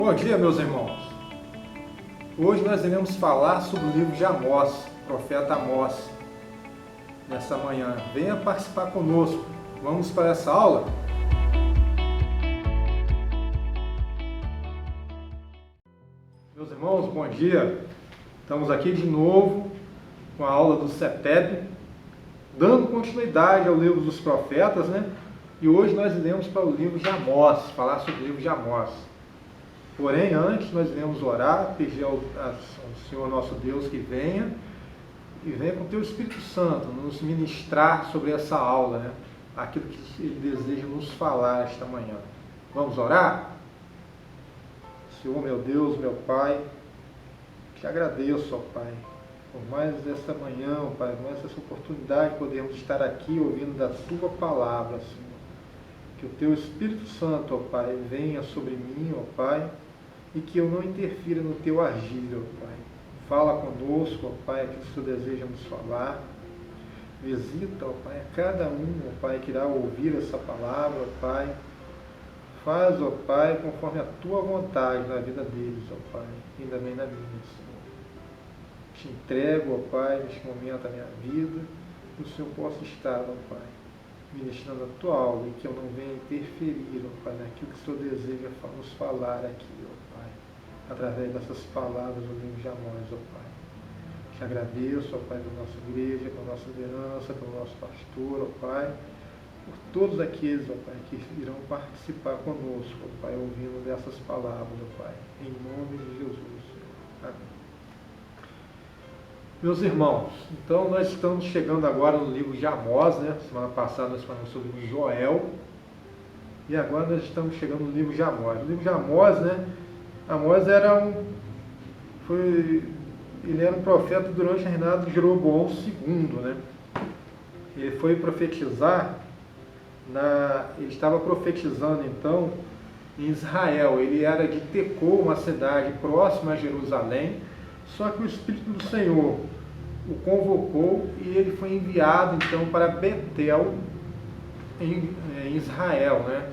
Bom dia, meus irmãos. Hoje nós iremos falar sobre o livro de Amós, profeta Amós, nesta manhã. Venha participar conosco. Vamos para essa aula? Meus irmãos, bom dia. Estamos aqui de novo com a aula do CETEB, dando continuidade ao livro dos profetas, né? E hoje nós iremos para o livro de Amós, falar sobre o livro de Amós. Porém, antes nós iremos orar, pedir ao Senhor nosso Deus que venha com o Teu Espírito Santo nos ministrar sobre essa aula, né? Aquilo que Ele deseja nos falar esta manhã. Vamos orar? Senhor, meu Deus, meu Pai, te agradeço, ó Pai, por mais essa manhã, ó Pai, por mais essa oportunidade de podermos estar aqui ouvindo da Tua palavra, Senhor. Que o Teu Espírito Santo, ó Pai, venha sobre mim, ó Pai, e que eu não interfira no Teu agir, ó Pai. Fala conosco, ó Pai, aquilo que o Senhor deseja nos falar. Visita, ó Pai, a cada um, ó Pai, que irá ouvir essa palavra, ó Pai. Faz, ó Pai, conforme a Tua vontade na vida deles, ó Pai, e também na minha, Senhor. Te entrego, ó Pai, neste momento a minha vida, que o Senhor possa estar, ó Pai, ministrando a Tua aula e que eu não venha interferir, ó Pai, naquilo que o Senhor deseja nos falar aqui, ó Pai, através dessas palavras do livro de Amós, ó Pai. Te agradeço, ó Pai, pela nossa igreja, pela nossa liderança, pelo nosso pastor, ó Pai, por todos aqueles, ó Pai, que irão participar conosco, ó Pai, ouvindo dessas palavras, ó Pai, em nome de Jesus, Senhor. Amém. Meus irmãos, então nós estamos chegando agora no livro de Amós, né? Semana passada nós falamos sobre o Joel, e agora nós estamos chegando no livro de Amós. O livro de Amós, né? Amós ele era um profeta durante o reinado de Jeroboão II, né? Ele foi profetizar, ele estava profetizando então em Israel. Ele era de Tecoa, uma cidade próxima a Jerusalém, só que o Espírito do Senhor o convocou e ele foi enviado então para Betel, em Israel, né?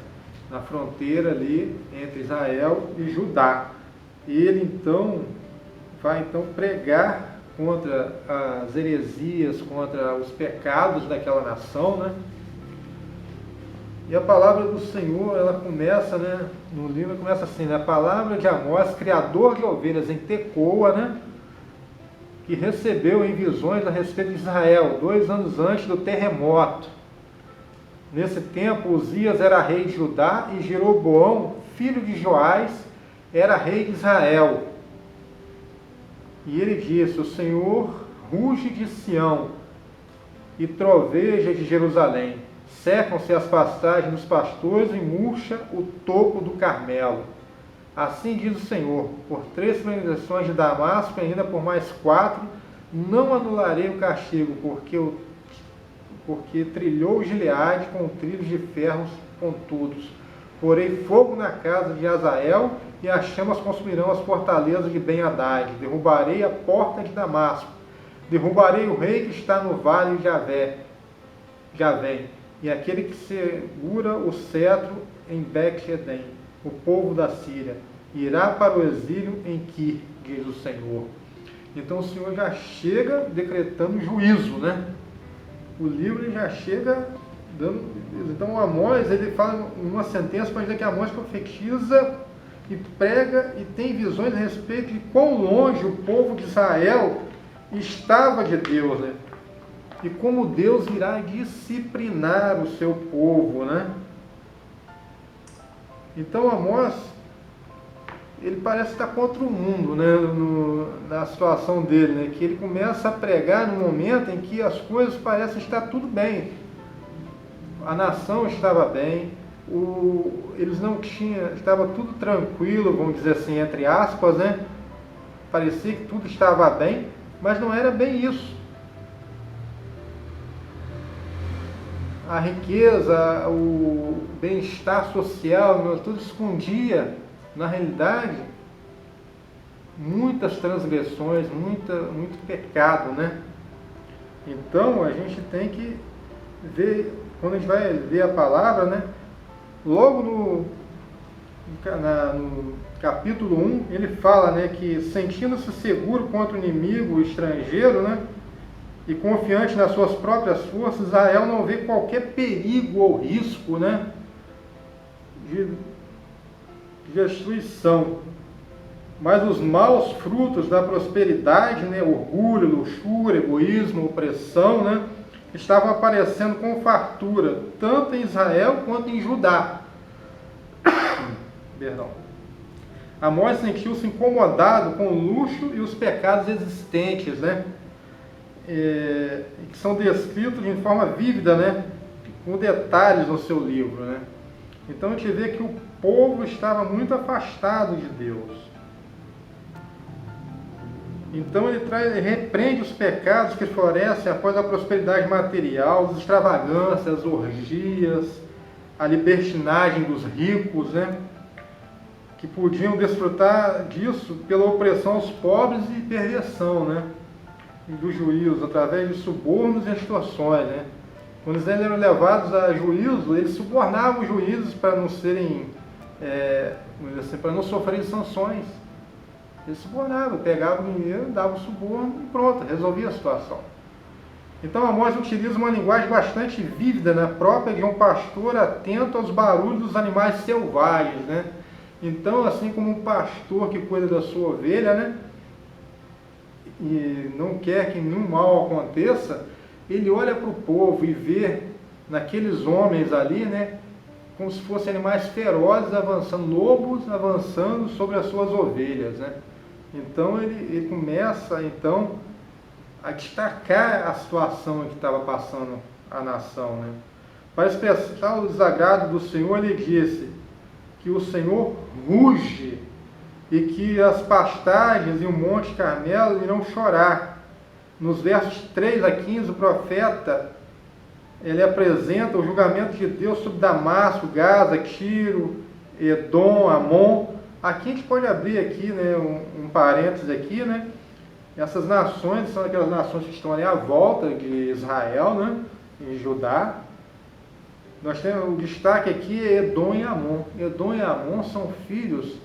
Na fronteira ali entre Israel e Judá. E ele então vai pregar contra as heresias, contra os pecados daquela nação, né? E a palavra do Senhor, ela começa, né, no livro começa assim, né, a palavra de Amós, criador de ovelhas em Tecoa, né, que recebeu em visões a respeito de Israel, 2 anos antes do terremoto. Nesse tempo, Uzias era rei de Judá e Jeroboão, filho de Joás, era rei de Israel. E ele disse: o Senhor ruge de Sião e troveja de Jerusalém. Secam-se as pastagens dos pastores e murcha o topo do Carmelo. Assim diz o Senhor: por 3 penalizações de Damasco, e ainda por mais 4, não anularei o castigo, porque trilhou Gileade com trilhos de ferros pontudos. Porei fogo na casa de Azael, e as chamas consumirão as fortalezas de Ben-Hadad. Derrubarei a porta de Damasco. Derrubarei o rei que está no vale de Javém, e aquele que segura o cetro em Bet-Edém. O povo da Síria irá para o exílio em Quir, diz o Senhor. Então o Senhor já chega decretando juízo, né? O livro ele já chega dando. Então Amós, ele fala uma sentença para dizer que Amós profetiza e prega e tem visões a respeito de quão longe o povo de Israel estava de Deus, né? E como Deus irá disciplinar o seu povo, né? Então Amós, ele parece estar contra o mundo, né? Na situação dele, né? Que ele começa a pregar no momento em que as coisas parecem estar tudo bem. A nação estava bem, eles não tinham, estava tudo tranquilo, vamos dizer assim, entre aspas, né? Parecia que tudo estava bem, mas não era bem isso. A riqueza, o bem-estar social, tudo escondia, na realidade, muitas transgressões, muito pecado, né? Então, a gente tem que ver, quando a gente vai ler a palavra, né? Logo no capítulo 1, ele fala, né, que sentindo-se seguro contra o inimigo estrangeiro, né, e confiante nas suas próprias forças, Israel não vê qualquer perigo ou risco, né, de destruição. Mas os maus frutos da prosperidade, né, orgulho, luxúria, egoísmo, opressão, né, estavam aparecendo com fartura, tanto em Israel quanto em Judá. Perdão. Amós sentiu-se incomodado com o luxo e os pecados existentes, né, que são descritos de forma vívida, né, com detalhes no seu livro, né. Então a gente vê que o povo estava muito afastado de Deus. Então ele repreende os pecados que florescem após a prosperidade material, as extravagâncias, as orgias, a libertinagem dos ricos, né, que podiam desfrutar disso pela opressão aos pobres e perversão, né, dos juízos, através de subornos e extorsões, né. Quando eles eram levados a juízo, eles subornavam os juízes para não serem, para não sofrerem sanções. Eles subornavam, pegavam o dinheiro, davam o suborno e pronto, resolvia a situação. Então Amós utiliza uma linguagem bastante vívida, né, própria de um pastor atento aos barulhos dos animais selvagens, né. Então, assim como um pastor que cuida da sua ovelha, né, e não quer que nenhum mal aconteça, ele olha para o povo e vê naqueles homens ali, né, como se fossem animais ferozes avançando, lobos avançando sobre as suas ovelhas, né. Então ele começa então a destacar a situação em que estava passando a nação, né. Para expressar o desagrado do Senhor, ele disse que o Senhor ruge e que as pastagens e o Monte Carmelo irão chorar. Nos versos 3 a 15, o profeta ele apresenta o julgamento de Deus sobre Damasco, Gaza, Tiro, Edom, Amon. Aqui a gente pode abrir aqui, né, um parênteses aqui, né? Essas nações são aquelas nações que estão ali à volta de Israel, né, em Judá. Nós temos o destaque aqui é Edom e Amon. Edom e Amon são filhos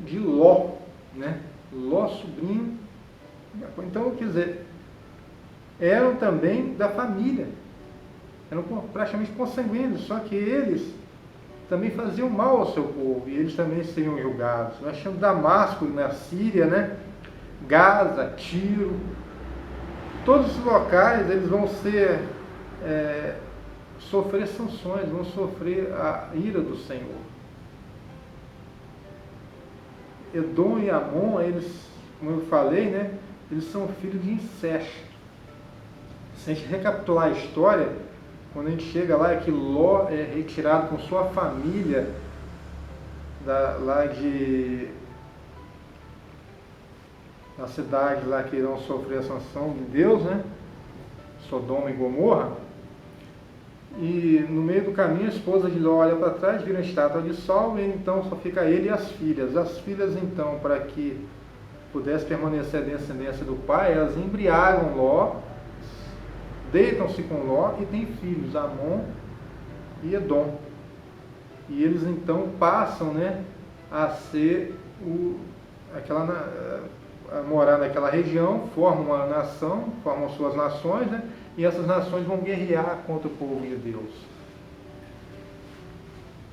de Ló, né? Ló, sobrinho. Então, quer dizer, eram também da família, eram praticamente consanguíneos, só que eles também faziam mal ao seu povo e eles também seriam julgados. Nós temos Damasco na Síria, né? Gaza, Tiro, todos os locais eles vão sofrer sanções, vão sofrer a ira do Senhor. Edom e Amon, eles, como eu falei, né, eles são filhos de incesto. Se a gente recapitular a história, quando a gente chega lá, é que Ló é retirado com sua família da cidade lá que irão sofrer a sanção de Deus, né? Sodoma e Gomorra. E no meio do caminho a esposa de Ló olha para trás, vira uma estátua de sal, e então só fica ele e as filhas. As filhas então, para que pudesse permanecer a descendência do pai, elas embriagam Ló, deitam-se com Ló e têm filhos, Amon e Edom. E eles então passam, né, a ser a morar naquela região, formam uma nação, formam suas nações, né, e essas nações vão guerrear contra o povo de Deus.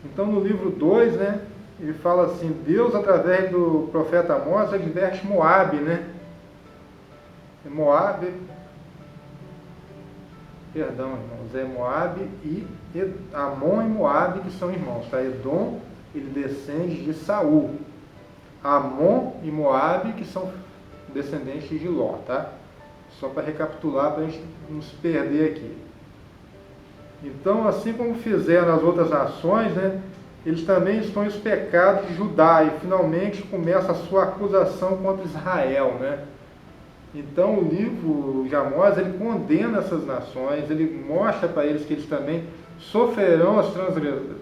Então no livro 2, né, ele fala assim, Deus através do profeta Amós adverte Moabe, né? Moabe, perdão, irmãos, é Moabe e Amon e Moabe que são irmãos, tá? Edom, ele descende de Saul. Amon e Moabe que são descendentes de Ló, tá? Só para recapitular, para a gente não se perder aqui. Então, assim como fizeram as outras nações, né, eles também estão em os pecados de Judá e finalmente começa a sua acusação contra Israel, né? Então o livro de Amós, ele condena essas nações, ele mostra para eles que eles também sofrerão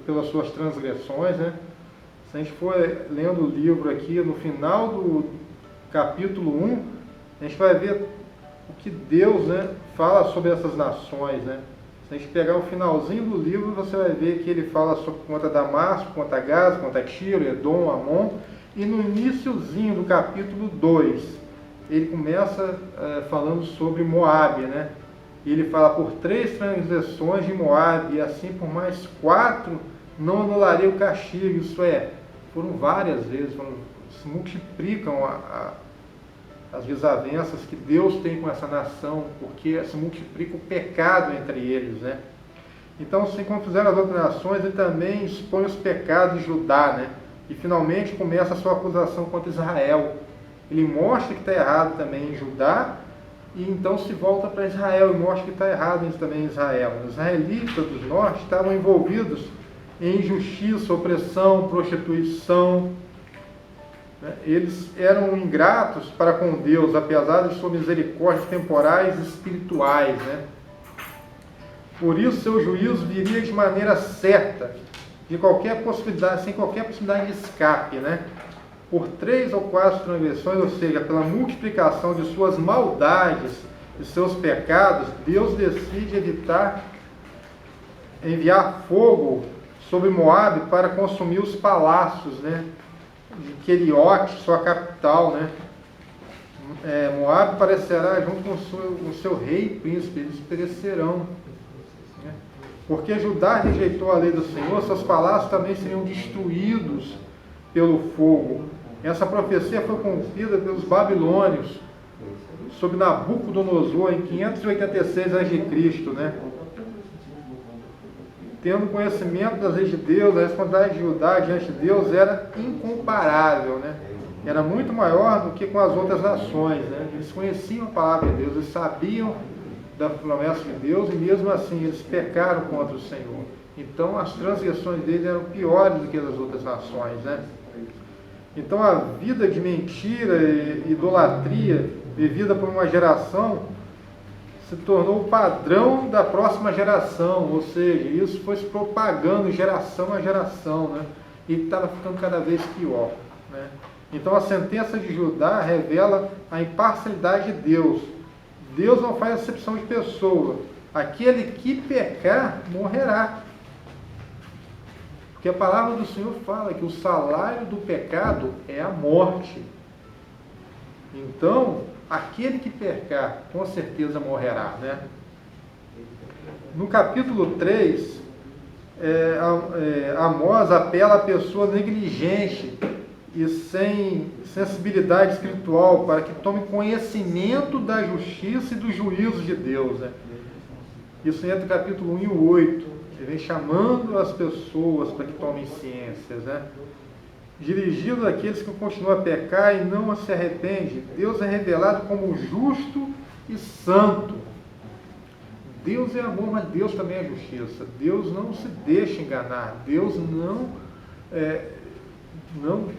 pelas suas transgressões, né? Se a gente for lendo o livro aqui, no final do capítulo 1, a gente vai ver o que Deus, né, fala sobre essas nações, né? Se Se a gente pegar o finalzinho do livro, você vai ver que ele fala sobre contra Damasco, contra Gaza, contra Tiro, Edom, Amon. E no iniciozinho do capítulo 2, ele começa falando sobre Moabe, né? E ele fala, por 3 transgressões de Moabe, e assim por mais 4, não anularei o castigo. Isso é, foram várias vezes, se multiplicam as desavenças que Deus tem com essa nação, porque se multiplica o pecado entre eles, né? Então, assim como fizeram as outras nações, ele também expõe os pecados de Judá, né? E finalmente começa a sua acusação contra Israel. Ele mostra que está errado também em Judá, e então se volta para Israel e mostra que está errado também em Israel. Os israelitas do norte estavam envolvidos em injustiça, opressão, prostituição. Eles eram ingratos para com Deus, apesar de sua misericórdia temporais e espirituais, né? Por isso, seu juízo viria de maneira certa, de qualquer possibilidade, sem qualquer possibilidade de escape, né? Por 3 ou 4 transgressões, ou seja, pela multiplicação de suas maldades e seus pecados, Deus decide enviar fogo sobre Moabe para consumir os palácios, né? De Queriote, sua capital, né? Moabe parecerá junto com o seu rei e príncipe, eles perecerão, né? Porque Judá rejeitou a lei do Senhor, seus palácios também seriam destruídos pelo fogo. Essa profecia foi cumprida pelos babilônios, sob Nabucodonosor, em 586 a.C., né? Tendo conhecimento das leis de Deus, a responsabilidade de Judá diante de Deus era incomparável, né? Era muito maior do que com as outras nações, né? Eles conheciam a palavra de Deus, eles sabiam da promessa de Deus e mesmo assim eles pecaram contra o Senhor. Então as transgressões deles eram piores do que as outras nações, né? Então a vida de mentira e idolatria vivida por uma geração se tornou o padrão da próxima geração, ou seja, isso foi se propagando geração a geração, né? E estava ficando cada vez pior, né? Então a sentença de Judá revela a imparcialidade de Deus. Deus não faz acepção de pessoa. Aquele que pecar morrerá. Porque a palavra do Senhor fala que o salário do pecado é a morte. Então, aquele que pecar, com certeza morrerá, né? No capítulo 3, Amós apela à pessoa negligente e sem sensibilidade espiritual para que tome conhecimento da justiça e dos juízos de Deus, né? Isso entra no capítulo 1 e 8. Ele vem chamando as pessoas para que tomem ciências, né? Dirigido àqueles que continuam a pecar e não se arrependem, Deus é revelado como justo e santo. Deus é amor, mas Deus também é justiça. Deus não se deixa enganar. Deus não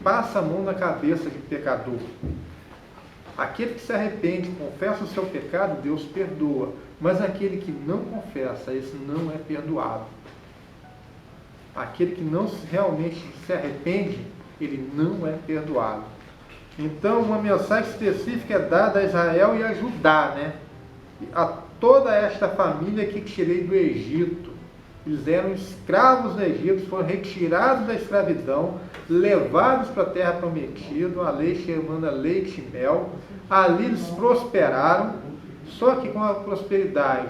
passa a mão na cabeça de pecador. Aquele que se arrepende, confessa o seu pecado, Deus perdoa. Mas aquele que não confessa, esse não é perdoado. Aquele que não realmente se arrepende, ele não é perdoado. Então, uma mensagem específica é dada a Israel e a Judá, né? A toda esta família que tirei do Egito. Eles eram escravos no Egito, foram retirados da escravidão, levados para a terra prometida, a lei chamada leite e mel. Ali eles prosperaram, só que com a prosperidade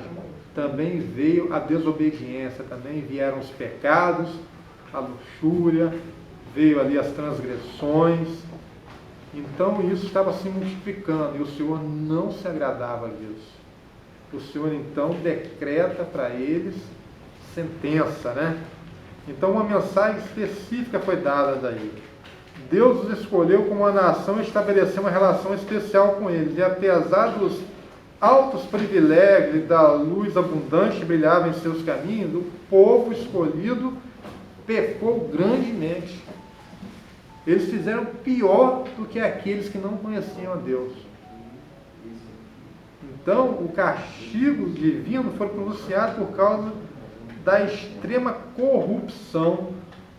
também veio a desobediência, também vieram os pecados, a luxúria, veio ali as transgressões. Então isso estava se multiplicando e o Senhor não se agradava disso. O Senhor então decreta para eles sentença, né? Então uma mensagem específica foi dada daí. Deus os escolheu como uma nação e estabeleceu uma relação especial com eles. E apesar dos altos privilégios e da luz abundante que brilhava em seus caminhos, o povo escolhido pecou grandemente. Eles fizeram pior do que aqueles que não conheciam a Deus. Então, o castigo divino foi pronunciado por causa da extrema corrupção,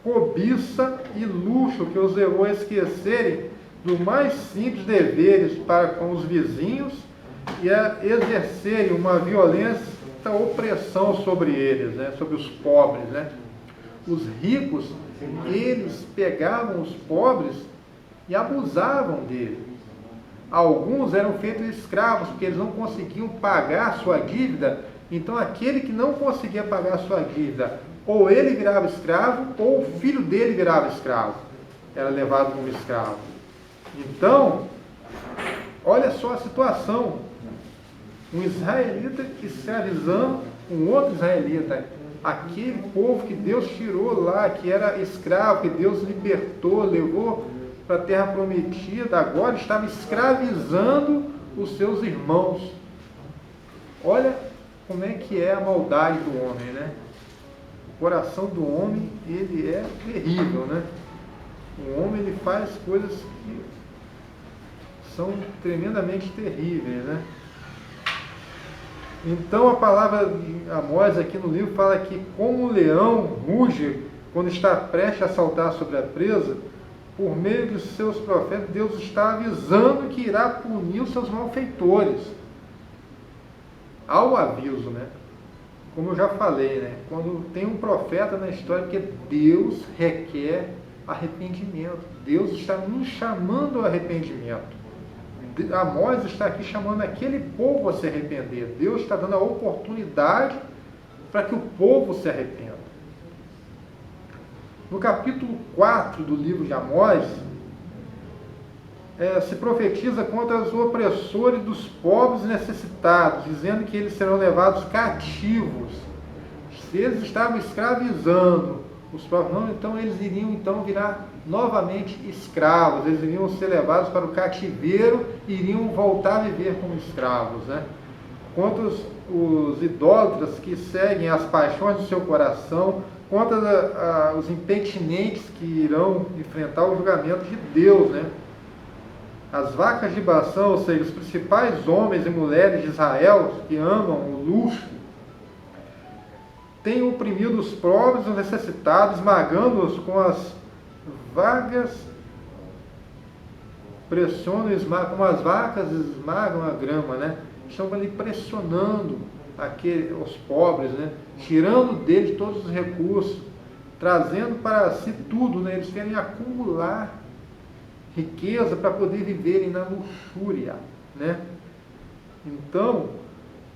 cobiça e luxo que os levou a esquecerem dos mais simples deveres para com os vizinhos e a exercerem uma violência muita opressão sobre eles, né? Sobre os pobres, né? Os ricos, eles pegavam os pobres e abusavam deles. Alguns eram feitos escravos, porque eles não conseguiam pagar a sua dívida. Então aquele que não conseguia pagar a sua dívida, ou ele virava escravo, ou o filho dele virava escravo. Era levado como escravo. Então, olha só a situação. Um israelita escravizando um outro israelita. Aquele povo que Deus tirou lá, que era escravo, que Deus libertou, levou para a terra prometida, agora estava escravizando os seus irmãos. Olha como é que é a maldade do homem, né? O coração do homem, ele é terrível, né? O homem, ele faz coisas que são tremendamente terríveis, né? Então a palavra de Amós aqui no livro fala que como o leão ruge quando está prestes a saltar sobre a presa, por meio dos seus profetas, Deus está avisando que irá punir os seus malfeitores. Há o aviso, né? Como eu já falei, né? Quando tem um profeta na história, porque Deus requer arrependimento. Deus está nos chamando ao arrependimento. Amós está aqui chamando aquele povo a se arrepender. Deus está dando a oportunidade para que o povo se arrependa. No capítulo 4 do livro de Amós, se profetiza contra os opressores dos pobres e necessitados, dizendo que eles serão levados cativos. Se eles estavam escravizando os povos, então eles iriam virar novamente escravos, eles iriam ser levados para o cativeiro e iriam voltar a viver como escravos, né? Contra os idólatras que seguem as paixões do seu coração, contra os impenitentes que irão enfrentar o julgamento de Deus, né? As vacas de Bação, ou seja, os principais homens e mulheres de Israel que amam o luxo, têm oprimido os pobres e os necessitados, esmagando-os com as vagas, pressionam e esmagam, como as vacas esmagam a grama, né? Estão ali pressionando os pobres, né? Tirando deles todos os recursos, trazendo para si tudo, né? Eles querem acumular riqueza para poder viverem na luxúria, né? Então,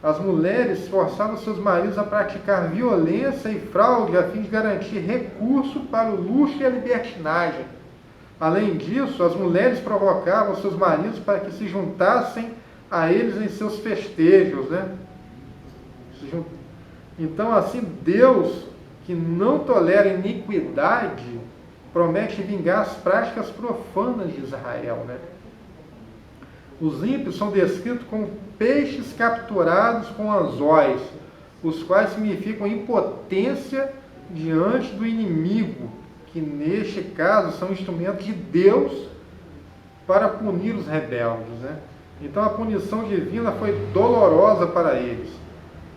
as mulheres forçavam seus maridos a praticar violência e fraude a fim de garantir recurso para o luxo e a libertinagem. Além disso, as mulheres provocavam seus maridos para que se juntassem a eles em seus festejos, né? Então, assim, Deus, que não tolera iniquidade, promete vingar as práticas profanas de Israel, né? Os ímpios são descritos como peixes capturados com anzóis, os quais significam impotência diante do inimigo, que neste caso são instrumentos de Deus para punir os rebeldes, né? Então a punição divina foi dolorosa para eles.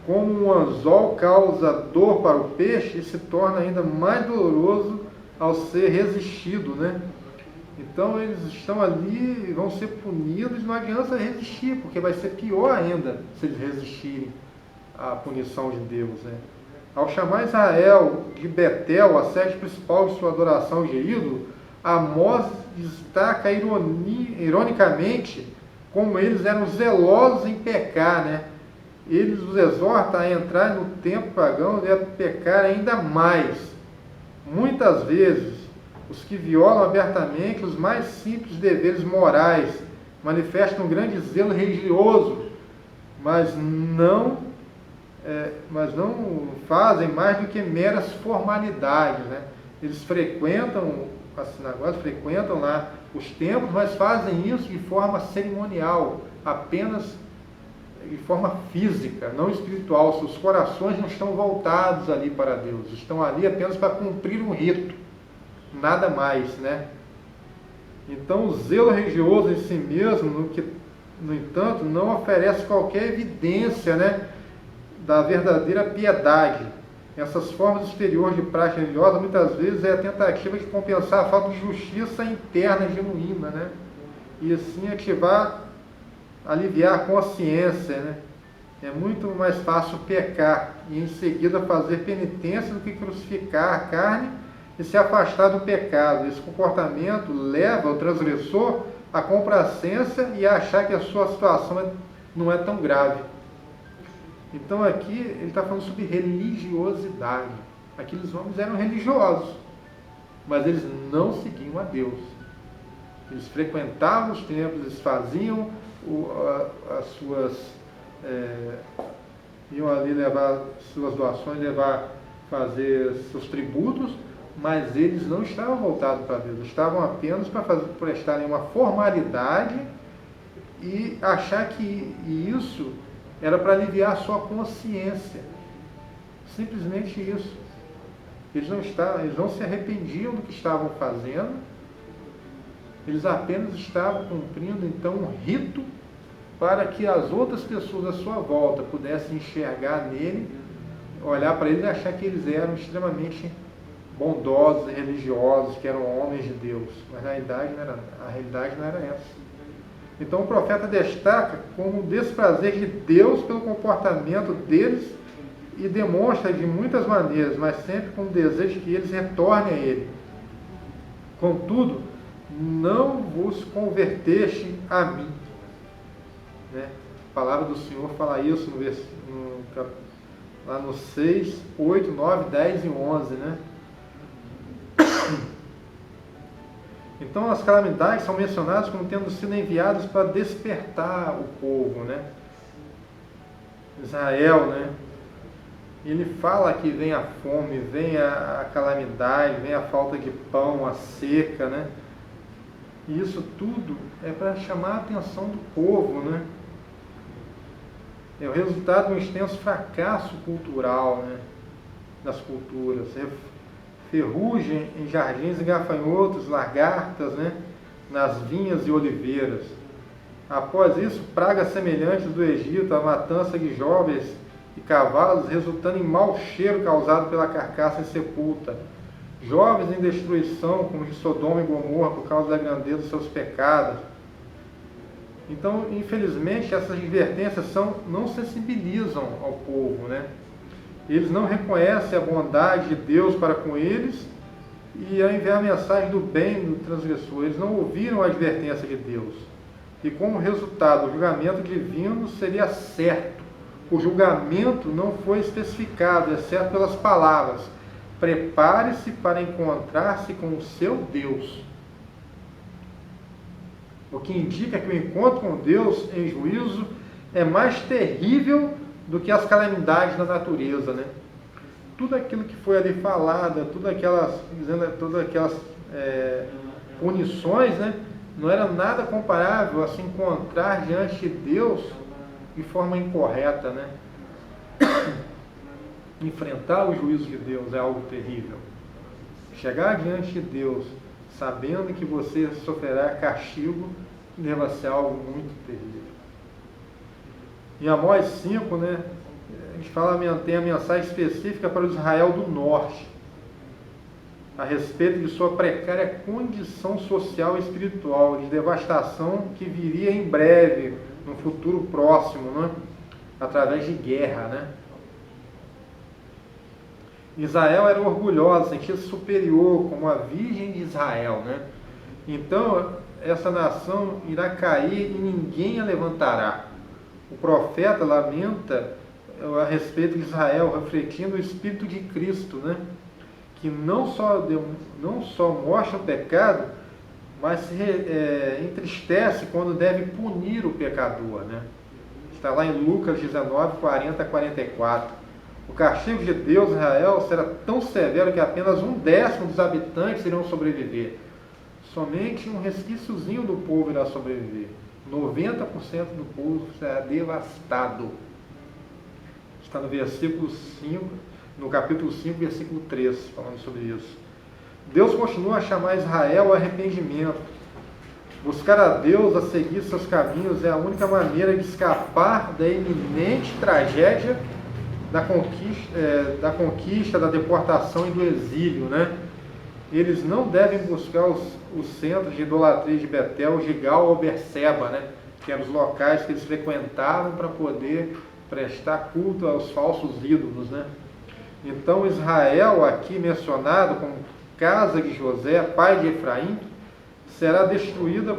Como um anzol causa dor para o peixe, e se torna ainda mais doloroso ao ser resistido, né? Então eles estão ali, vão ser punidos, não adianta resistir, porque vai ser pior ainda se eles resistirem à punição de Deus, né? Ao chamar Israel de Betel, a sede principal de sua adoração de ídolo, Amós destaca ironicamente como eles eram zelosos em pecar, né? Eles os exorta a entrar no templo pagão e a pecar ainda mais. Muitas vezes, os que violam abertamente os mais simples deveres morais manifestam um grande zelo religioso, mas não fazem mais do que meras formalidades, né? Eles frequentam as sinagogas, frequentam lá os templos, mas fazem isso de forma cerimonial, apenas de forma física, não espiritual. Seus corações não estão voltados ali para Deus, estão ali apenas para cumprir um rito, nada mais, né? Então o zelo religioso em si mesmo, no entanto, não oferece qualquer evidência, né, da verdadeira piedade. Essas formas exteriores de prática religiosa muitas vezes é a tentativa de compensar a falta de justiça interna genuína, né? E assim aliviar a consciência, né? É muito mais fácil pecar e em seguida fazer penitência do que crucificar a carne e se afastar do pecado. Esse comportamento leva o transgressor à complacência e a achar que a sua situação não é tão grave. Então aqui ele está falando sobre religiosidade. Aqueles homens eram religiosos, mas eles não seguiam a Deus. Eles frequentavam os templos, eles faziam as suas... iam ali levar suas doações, fazer seus tributos, mas eles não estavam voltados para Deus, estavam apenas para prestarem uma formalidade e achar que isso era para aliviar a sua consciência. Simplesmente isso. Eles não se arrependiam do que estavam fazendo, eles apenas estavam cumprindo então um rito para que as outras pessoas à sua volta pudessem enxergar nele, olhar para ele e achar que eles eram extremamente bondosos e religiosos, que eram homens de Deus. Mas a realidade não era essa. Então o profeta destaca como o desprazer de Deus pelo comportamento deles e demonstra de muitas maneiras, mas sempre com o desejo que eles retornem a ele. Contudo, não vos converteste a mim. Né? A palavra do Senhor fala isso lá no 6, 8, 9, 10 e 11. Né? Então as calamidades são mencionadas como tendo sido enviadas para despertar o povo, né? Israel, né? Ele fala que vem a fome, vem a calamidade, vem a falta de pão, a seca, né? E isso tudo é para chamar a atenção do povo, né? É o resultado de um extenso fracasso cultural, né? Das culturas. Ferrugem em jardins e gafanhotos, lagartas, né? Nas vinhas e oliveiras. Após isso, pragas semelhantes do Egito, a matança de jovens e cavalos, resultando em mau cheiro causado pela carcaça insepulta. Jovens em destruição, como de Sodoma e Gomorra, por causa da grandeza dos seus pecados. Então, infelizmente, essas advertências não sensibilizam ao povo, né? Eles não reconhecem a bondade de Deus para com eles e ao enviar a mensagem do bem do transgressor, eles não ouviram a advertência de Deus. E como resultado, o julgamento divino seria certo. O julgamento não foi especificado, exceto pelas palavras: prepare-se para encontrar-se com o seu Deus. O que indica que o encontro com Deus em juízo é mais terrível do que as calamidades da natureza, né? Tudo aquilo que foi ali falado, todas aquelas punições, né? Não era nada comparável a se encontrar diante de Deus de forma incorreta, né? Enfrentar o juízo de Deus é algo terrível. Chegar diante de Deus sabendo que você sofrerá castigo deva ser algo muito terrível. Em Amós 5, né, a gente tem a mensagem específica para o Israel do Norte, a respeito de sua precária condição social e espiritual, de devastação que viria em breve, no futuro próximo, né, através de guerra, né? Israel era orgulhosa, sentia-se superior, como a Virgem de Israel, né? Então, essa nação irá cair e ninguém a levantará. O profeta lamenta a respeito de Israel, refletindo o Espírito de Cristo, né? Que não só mostra o pecado, mas se entristece quando deve punir o pecador, né? Está lá em Lucas 19, 40 a 44. O castigo de Deus em Israel será tão severo que apenas 1/10 dos habitantes irão sobreviver. Somente um resquíciozinho do povo irá sobreviver. 90% do povo será devastado. Está no versículo 5, no capítulo 5, versículo 3, falando sobre isso. Deus continua a chamar Israel ao arrependimento. Buscar a Deus, a seguir seus caminhos, é a única maneira de escapar da iminente tragédia da conquista, da deportação e do exílio, né? Eles não devem buscar os centros de idolatria de Betel, Gigal ou Berseba, né? Que eram os locais que eles frequentavam para poder prestar culto aos falsos ídolos, né? Então Israel, aqui mencionado como casa de José, pai de Efraim, será destruída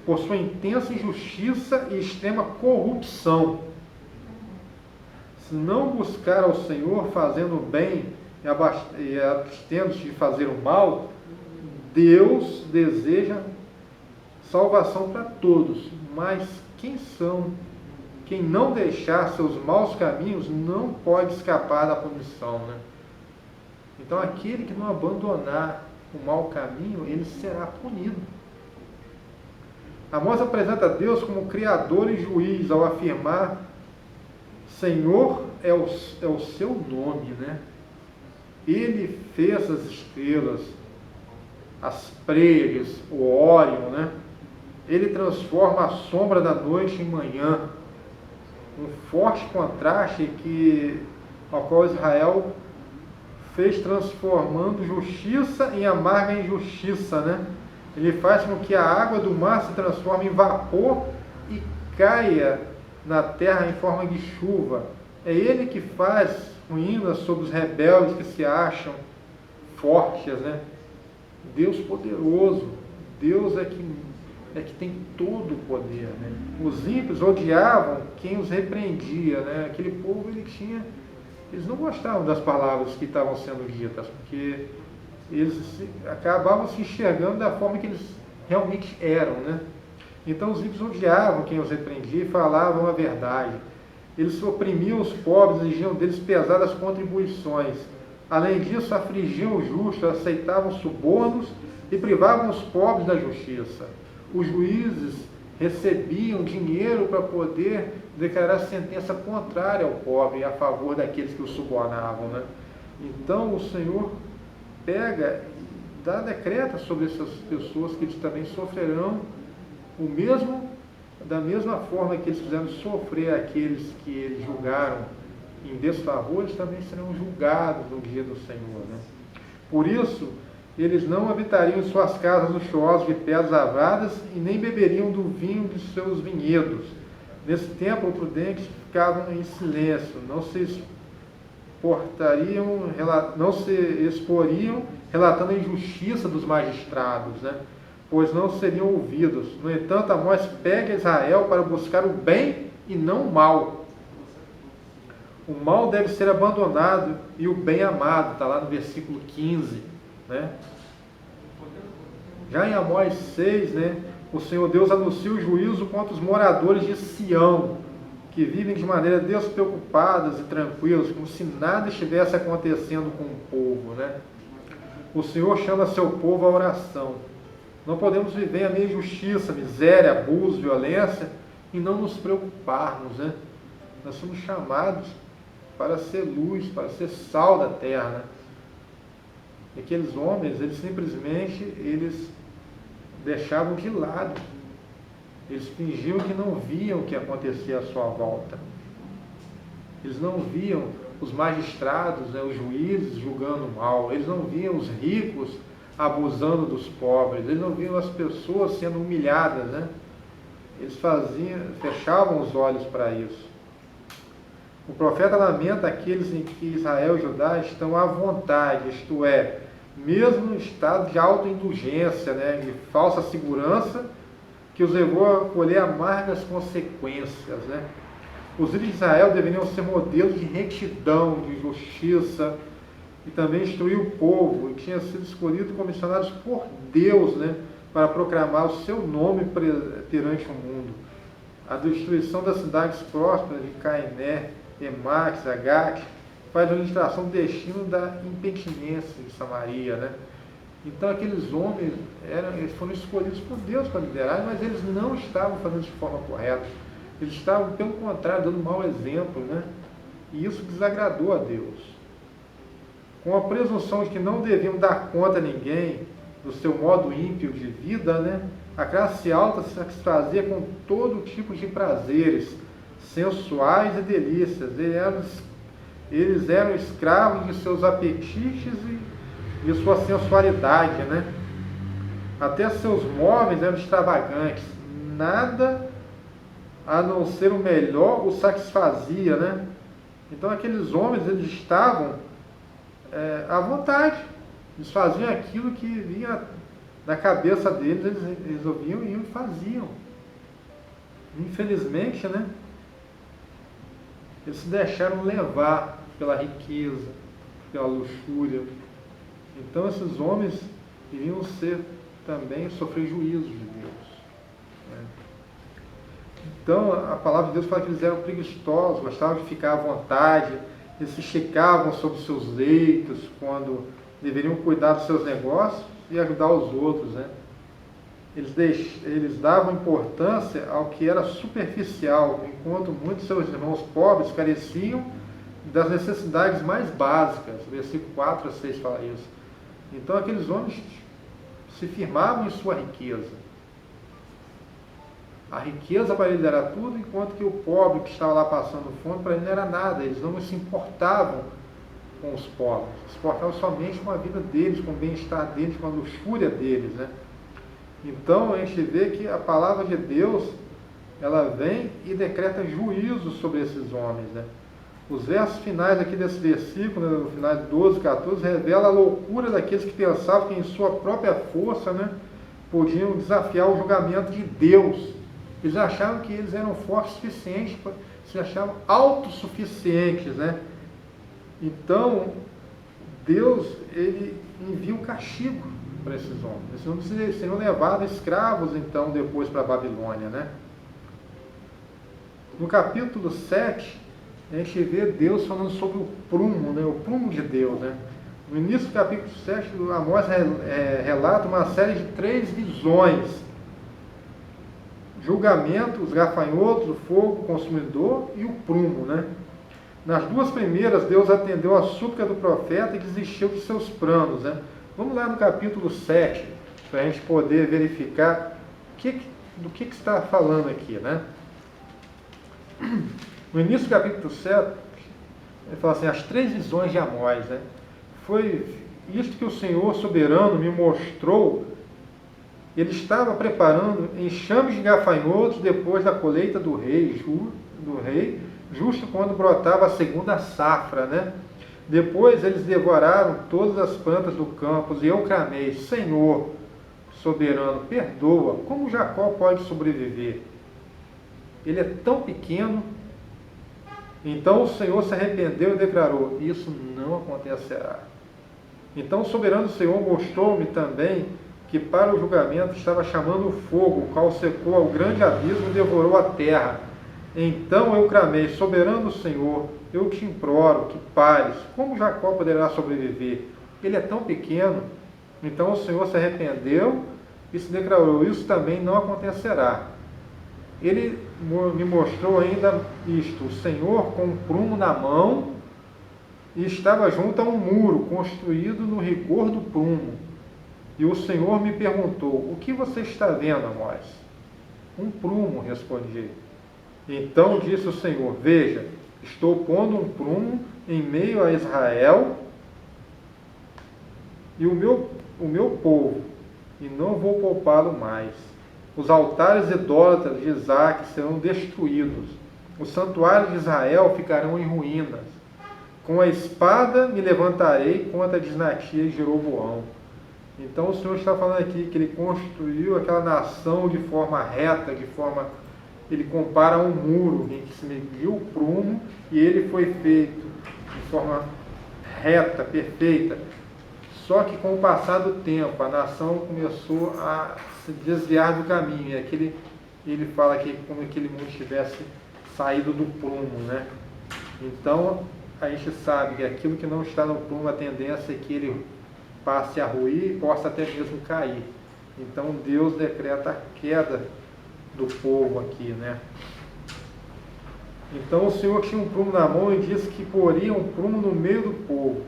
por sua intensa injustiça e extrema corrupção. Se não buscar ao Senhor fazendo o bem e abstendo-se de fazer o mal, Deus deseja salvação para todos, mas quem não deixar seus maus caminhos não pode escapar da punição, né? Então aquele que não abandonar o mau caminho, ele será punido. Amós apresenta Deus como Criador e Juiz ao afirmar: Senhor é o seu nome, né? Ele fez as estrelas, as Pleiades, o Órion, né? Ele transforma a sombra da noite em manhã. Um forte contraste ao qual Israel fez, transformando justiça em amarga injustiça, né? Ele faz com que a água do mar se transforme em vapor e caia na terra em forma de chuva. É Ele que faz ruínas sobre os rebeldes que se acham fortes, né? Deus poderoso, Deus é que tem todo o poder, né? Os ímpios odiavam quem os repreendia, né? Aquele povo, eles não gostavam das palavras que estavam sendo ditas, porque eles acabavam se enxergando da forma que eles realmente eram, né? Então os ímpios odiavam quem os repreendia e falavam a verdade. Eles oprimiam os pobres, exigiam deles pesadas contribuições. Além disso, afligiam os justos, aceitavam subornos e privavam os pobres da justiça. Os juízes recebiam dinheiro para poder declarar sentença contrária ao pobre e a favor daqueles que o subornavam, né? Então o Senhor decreta sobre essas pessoas que eles também sofrerão da mesma forma que eles fizeram sofrer aqueles que eles julgaram em desfavor, eles também serão julgados no dia do Senhor, né? Por isso, eles não habitariam em suas casas luxuosas de pedras lavradas e nem beberiam do vinho de seus vinhedos. Nesse tempo, os prudentes ficavam em silêncio, não se exporiam relatando a injustiça dos magistrados, né? Pois não seriam ouvidos. No entanto, Amós pega Israel para buscar o bem e não o mal. O mal deve ser abandonado e o bem amado, está lá no versículo 15, né? Já em Amós 6, né, o Senhor Deus anuncia o juízo contra os moradores de Sião, que vivem de maneira despreocupadas e tranquilas, como se nada estivesse acontecendo com o povo, né? O Senhor chama seu povo à oração. Não podemos viver a meio de injustiça, miséria, abuso, violência e não nos preocuparmos, né? Nós somos chamados para ser luz, para ser sal da terra, né? E aqueles homens, eles deixavam de lado. Eles fingiam que não viam o que acontecia à sua volta. Eles não viam os magistrados, né, os juízes julgando mal. Eles não viam os ricos abusando dos pobres. Eles não viam as pessoas sendo humilhadas, né? Eles fechavam os olhos para isso. O profeta lamenta aqueles em que Israel e Judá estão à vontade, isto é, mesmo no estado de autoindulgência, né, de falsa segurança, que os levou a colher amargas consequências, né? Os líderes de Israel deveriam ser modelos de retidão, de justiça, e também instruir o povo, e tinham sido escolhidos e comissionados por Deus, né, para proclamar o seu nome perante o mundo. A destruição das cidades prósperas de Cainé, Emax, Agate, faz a ilustração do destino da impenitência de Samaria, né? Então aqueles homens eles foram escolhidos por Deus para liderar, mas eles não estavam fazendo de forma correta. Eles estavam, pelo contrário, dando mau exemplo, né? E isso desagradou a Deus. Com a presunção de que não deviam dar conta a ninguém do seu modo ímpio de vida, né? A classe alta se satisfazia com todo tipo de prazeres sensuais e delícias. Eles eram escravos de seus apetites e sua sensualidade, né? Até seus móveis eram extravagantes. Nada a não ser o melhor, o satisfazia, né? Então aqueles homens, eles estavam à vontade, eles faziam aquilo que vinha na cabeça deles, eles ouviam e faziam. Infelizmente, né? Eles se deixaram levar pela riqueza, pela luxúria. Então esses homens iriam também sofrer juízo de Deus, né? Então a palavra de Deus fala que eles eram preguiçosos, gostavam de ficar à vontade, eles se esticavam sobre seus leitos quando deveriam cuidar dos seus negócios e ajudar os outros, né? Eles davam importância ao que era superficial, enquanto muitos de seus irmãos pobres careciam das necessidades mais básicas. O versículo 4 a 6 fala isso. Então aqueles homens se firmavam em sua riqueza. A riqueza para ele era tudo, enquanto que o pobre que estava lá passando fome, para ele não era nada. Eles não se importavam com os pobres, se importavam somente com a vida deles, com o bem-estar deles, com a luxúria deles, né? Então a gente vê que a palavra de Deus, ela vem e decreta juízo sobre esses homens, né? Os versos finais aqui desse versículo, né, no final de 12, 14, revela a loucura daqueles que pensavam que em sua própria força, né, podiam desafiar o julgamento de Deus. Eles achavam que eles eram fortes o suficiente, se achavam autossuficientes, né? Então Deus, ele envia um castigo para esses homens. Esses homens seriam levados escravos, então, depois para a Babilônia, né? No capítulo 7, a gente vê Deus falando sobre o prumo, né? O prumo de Deus, né? No início do capítulo 7, Amós relata uma série de 3 visões: julgamento, os gafanhotos, o fogo consumidor e o prumo, né? Nas 2 primeiras, Deus atendeu a súplica do profeta e desistiu de seus planos, né? Vamos lá no capítulo 7, para a gente poder verificar do que está falando aqui, né? No início do capítulo 7, ele fala assim: as 3 visões de Amós, né? Foi isto que o Senhor soberano me mostrou. Ele estava preparando enxames de gafanhotos depois da colheita do rei, justo quando brotava a segunda safra, né? Depois eles devoraram todas as plantas do campo, e eu clamei: Senhor soberano, perdoa, como Jacó pode sobreviver? Ele é tão pequeno. Então o Senhor se arrependeu e declarou: isso não acontecerá. Então o soberano Senhor mostrou-me também que para o julgamento estava chamando o fogo, o qual secou ao grande abismo e devorou a terra. Então eu clamei: soberano Senhor, eu te imploro que pares, como Jacó poderá sobreviver? Ele é tão pequeno. Então o Senhor se arrependeu e se declarou: isso também não acontecerá. Ele me mostrou ainda isto: o Senhor com um prumo na mão, e estava junto a um muro construído no rigor do prumo. E o Senhor me perguntou: o que você está vendo, Amós? Um prumo, respondi. Então disse o Senhor: veja, estou pondo um prumo em meio a Israel e o meu povo, e não vou poupá-lo mais. Os altares idólatras de Isaac serão destruídos. Os santuários de Israel ficarão em ruínas. Com a espada me levantarei contra a dinastia de Jeroboão. Então o Senhor está falando aqui que ele construiu aquela nação de forma reta, ele compara a um muro em que se mediu o prumo, e ele foi feito de forma reta, perfeita. Só que com o passar do tempo, a nação começou a se desviar do caminho. E ele fala que como aquele mundo tivesse saído do prumo, né? Então, a gente sabe que aquilo que não está no prumo, a tendência é que ele passe a ruir e possa até mesmo cair. Então, Deus decreta a queda do povo aqui, né? Então, o Senhor tinha um prumo na mão e disse que poria um prumo no meio do povo.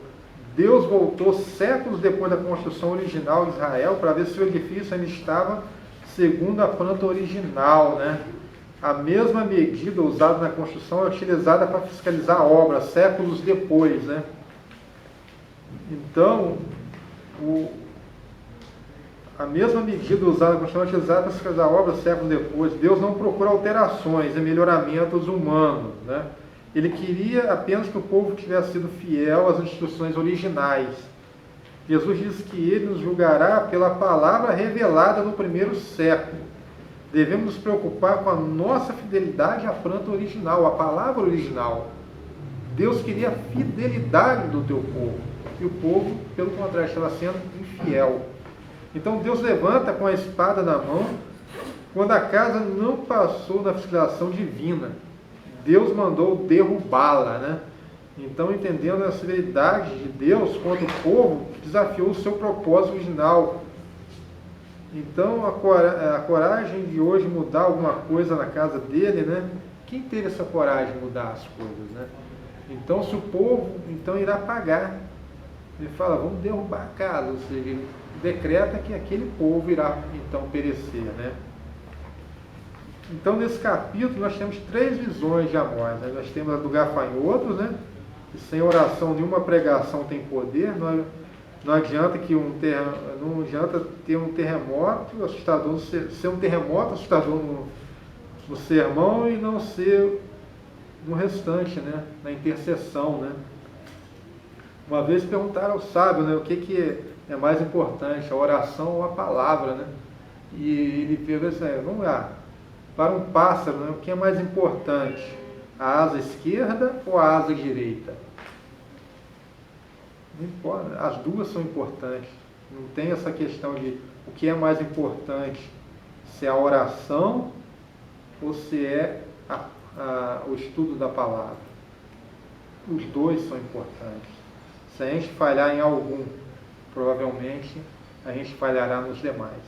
Deus voltou séculos depois da construção original de Israel para ver se o edifício ainda estava segundo a planta original, né? A mesma medida usada na construção é utilizada para fiscalizar a obra séculos depois, né? Então, a mesma medida usada, continuamente usada para escrever a obra séculos depois. Deus não procura alterações e melhoramentos humanos, né? Ele queria apenas que o povo tivesse sido fiel às instruções originais. Jesus diz que ele nos julgará pela palavra revelada no primeiro século. Devemos nos preocupar com a nossa fidelidade à planta original, à palavra original. Deus queria a fidelidade do teu povo. E o povo, pelo contrário, estava sendo infiel. Então Deus levanta com a espada na mão quando a casa não passou na fiscalização divina. Deus mandou derrubá-la, né? Então, entendendo a severidade de Deus contra o povo, desafiou o seu propósito original. Então, a coragem de hoje mudar alguma coisa na casa dele, né? Quem teve essa coragem de mudar as coisas, né? Então, se o povo, então irá pagar. Ele fala, vamos derrubar a casa, ou seja, ele decreta que aquele povo irá, então, perecer, né? Então, nesse capítulo, nós temos 3 visões de Amós, né? Nós temos a do gafanhoto, né? E sem oração, nenhuma pregação tem poder. Não adianta não adianta ter um terremoto assustador, ser um terremoto assustador no sermão e não ser no restante, né? Na intercessão, né? Uma vez perguntaram ao sábio, né? O que é mais importante, a oração ou a palavra, né? E ele perguntou assim, vamos lá, para um pássaro, né? O que é mais importante? A asa esquerda ou a asa direita? Não importa, as duas são importantes. Não tem essa questão de o que é mais importante, se é a oração ou se é o estudo da palavra. Os dois são importantes. Se a gente falhar em algum, provavelmente a gente falhará nos demais.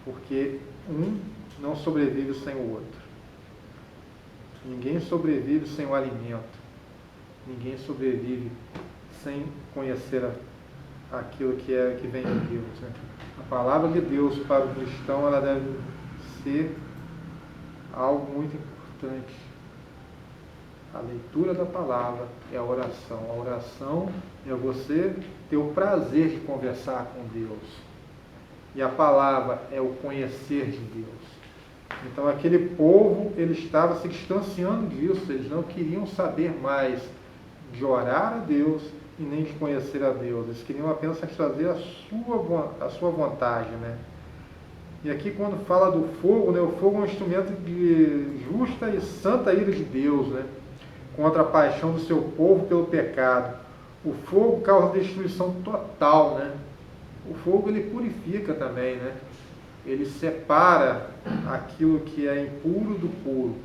Porque um não sobrevive sem o outro. Ninguém sobrevive sem o alimento. Ninguém sobrevive sem conhecer aquilo que vem de Deus, né? A palavra de Deus para o cristão, ela deve ser algo muito importante. A leitura da palavra é a oração. A oração é você ter o prazer de conversar com Deus. E a palavra é o conhecer de Deus. Então aquele povo, ele estava se distanciando disso, eles não queriam saber mais de orar a Deus e nem de conhecer a Deus, eles queriam apenas satisfazer a sua vontade, né? E aqui quando fala do fogo, né, o fogo é um instrumento de justa e santa ira de Deus, né, contra a paixão do seu povo pelo pecado. O fogo causa destruição total, né? O fogo, ele purifica também, né? Ele separa aquilo que é impuro do puro.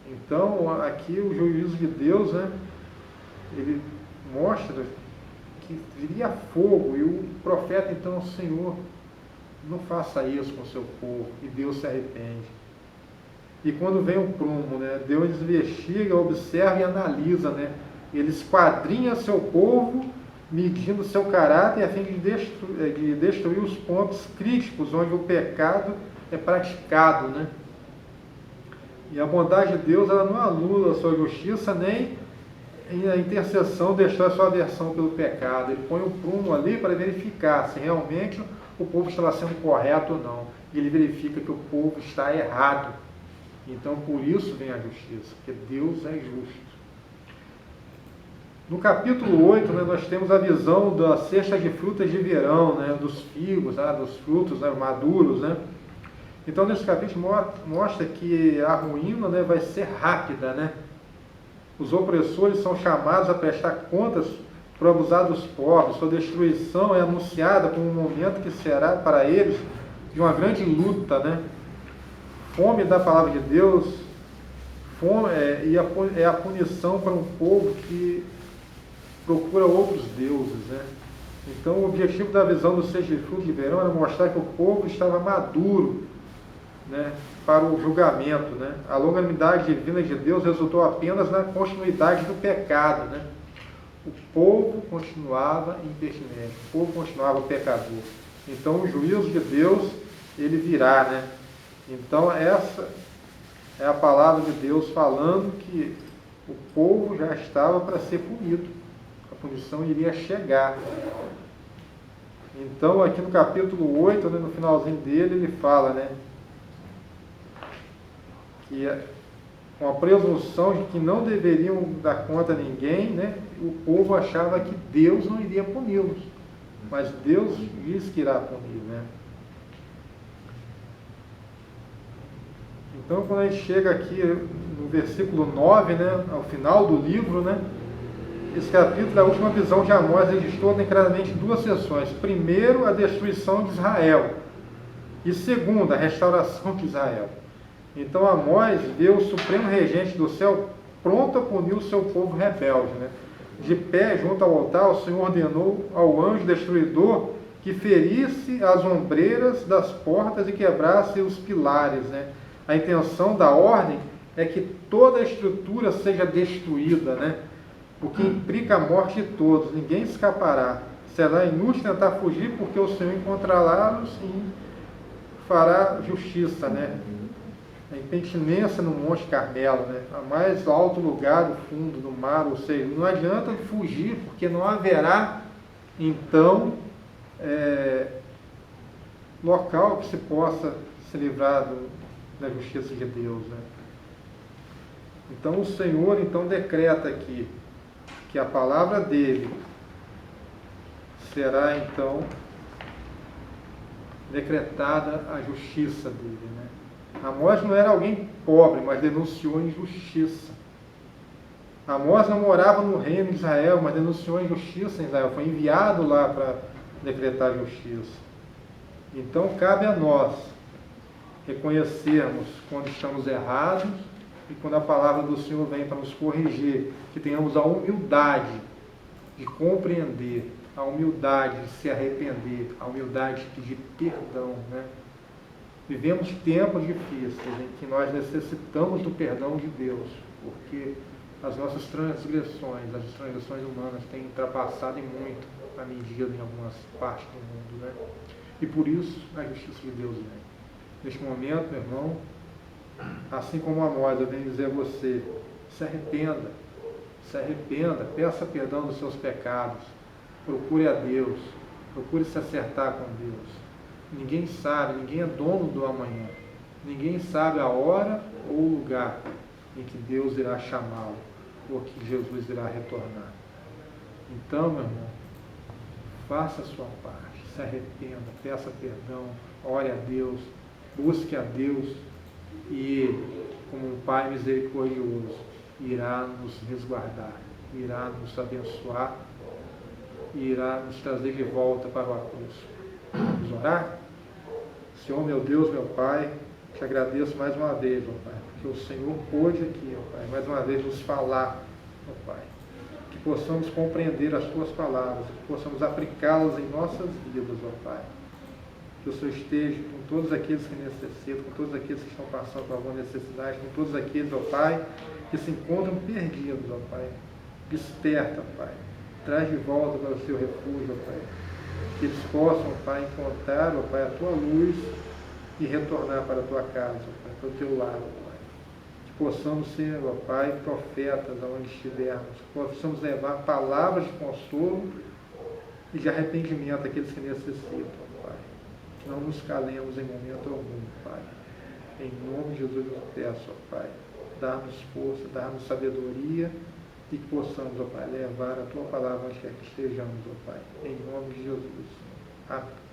Então, aqui o juízo de Deus, né, ele mostra que viria fogo, e o profeta, então, Senhor, não faça isso com o seu povo, e Deus se arrepende. E quando vem o prumo, né, Deus investiga, observa e analisa, né? Ele esquadrinha seu povo, medindo seu caráter, a fim de destruir os pontos críticos onde o pecado é praticado, né? E a bondade de Deus, ela não anula a sua justiça, nem a intercessão destrói sua aversão pelo pecado. Ele põe o prumo ali para verificar se realmente o povo estava sendo correto ou não. E ele verifica que o povo está errado. Então, por isso vem a justiça, porque Deus é justo. No capítulo 8, né, nós temos a visão da cesta de frutas de verão, né, dos figos, dos frutos, né, maduros, né? Então, nesse capítulo mostra que a ruína, né, vai ser rápida, né? Os opressores são chamados a prestar contas por abusar dos pobres. Sua destruição é anunciada como um momento que será para eles de uma grande luta, né? Fome da palavra de Deus, é a punição para um povo que procura outros deuses, né? Então, o objetivo da visão do sexto de fruto de verão era mostrar que o povo estava maduro, né, para o julgamento, né? A longanimidade divina de Deus resultou apenas na continuidade do pecado, né? O povo continuava impertinente, o povo continuava pecador. Então, o juízo de Deus, ele virá, né? Então, essa é a palavra de Deus falando que o povo já estava para ser punido. A punição iria chegar. Então, aqui no capítulo 8, né, no finalzinho dele, ele fala, né, que com a presunção de que não deveriam dar conta a ninguém, né, o povo achava que Deus não iria puni-los, mas Deus diz que irá punir, né. Então, quando a gente chega aqui no versículo 9, né, ao final do livro, né, esse capítulo é a última visão de Amós, registrou claramente duas sessões. Primeiro, a destruição de Israel. E segundo, a restauração de Israel. Então, Amós vê o Supremo Regente do céu pronto a punir o seu povo rebelde, né? De pé junto ao altar, o Senhor ordenou ao anjo destruidor que ferisse as ombreiras das portas e quebrasse os pilares, né? A intenção da ordem é que toda a estrutura seja destruída, né? O que implica a morte de todos, ninguém escapará. Será inútil tentar fugir, porque o Senhor encontrará-los e fará justiça, né? A impenitência no Monte Carmelo, né? A mais alto lugar do fundo do mar, ou seja, não adianta fugir, porque não haverá, então, local que se possa se livrar da justiça de Deus, né? Então, o Senhor, então, decreta aqui que a palavra dele será, então, decretada a justiça dele, né? Amós não era alguém pobre, mas denunciou injustiça. Amós não morava no reino de Israel, mas denunciou injustiça em Israel. Foi enviado lá para decretar justiça. Então, cabe a nós reconhecermos quando estamos errados e quando a palavra do Senhor vem para nos corrigir, que tenhamos a humildade de compreender, a humildade de se arrepender, a humildade de pedir perdão, né? Vivemos tempos difíceis em que nós necessitamos do perdão de Deus, porque as nossas transgressões, as transgressões humanas têm ultrapassado em muito a medida em algumas partes do mundo, né? E por isso a justiça de Deus vem. Neste momento, meu irmão, assim como Amós, eu venho dizer a você, se arrependa, peça perdão dos seus pecados, procure a Deus, procure se acertar com Deus. Ninguém sabe, ninguém é dono do amanhã, ninguém sabe a hora ou o lugar em que Deus irá chamá-lo, ou que Jesus irá retornar. Então, meu irmão, faça a sua parte, se arrependa, peça perdão, ore a Deus, busque a Deus, e Ele, como um Pai misericordioso, irá nos resguardar, irá nos abençoar e irá nos trazer de volta para o aprisco. Vamos orar? Senhor, meu Deus, meu Pai, te agradeço mais uma vez, ó Pai, porque o Senhor pôde aqui, ó Pai, mais uma vez nos falar, ó Pai, que possamos compreender as Tuas palavras, que possamos aplicá-las em nossas vidas, ó Pai. Que o Senhor esteja com todos aqueles que necessitam, com todos aqueles que estão passando por alguma necessidade, com todos aqueles, ó Pai, que se encontram perdidos, ó Pai. Desperta, Pai. Traz de volta para o seu refúgio, ó Pai. Que eles possam, Pai, encontrar, ó Pai, a Tua luz e retornar para a Tua casa, ó Pai, para o Teu lado, ó Pai. Que possamos ser, ó Pai, profetas aonde estivermos. Que possamos levar palavras de consolo e de arrependimento àqueles que necessitam, ó Pai. Não nos calemos em momento algum, Pai. Em nome de Jesus eu peço, ó Pai, dar-nos força, dar-nos sabedoria e que possamos, ó Pai, levar a Tua palavra onde quer que estejamos, ó Pai. Em nome de Jesus. Amém.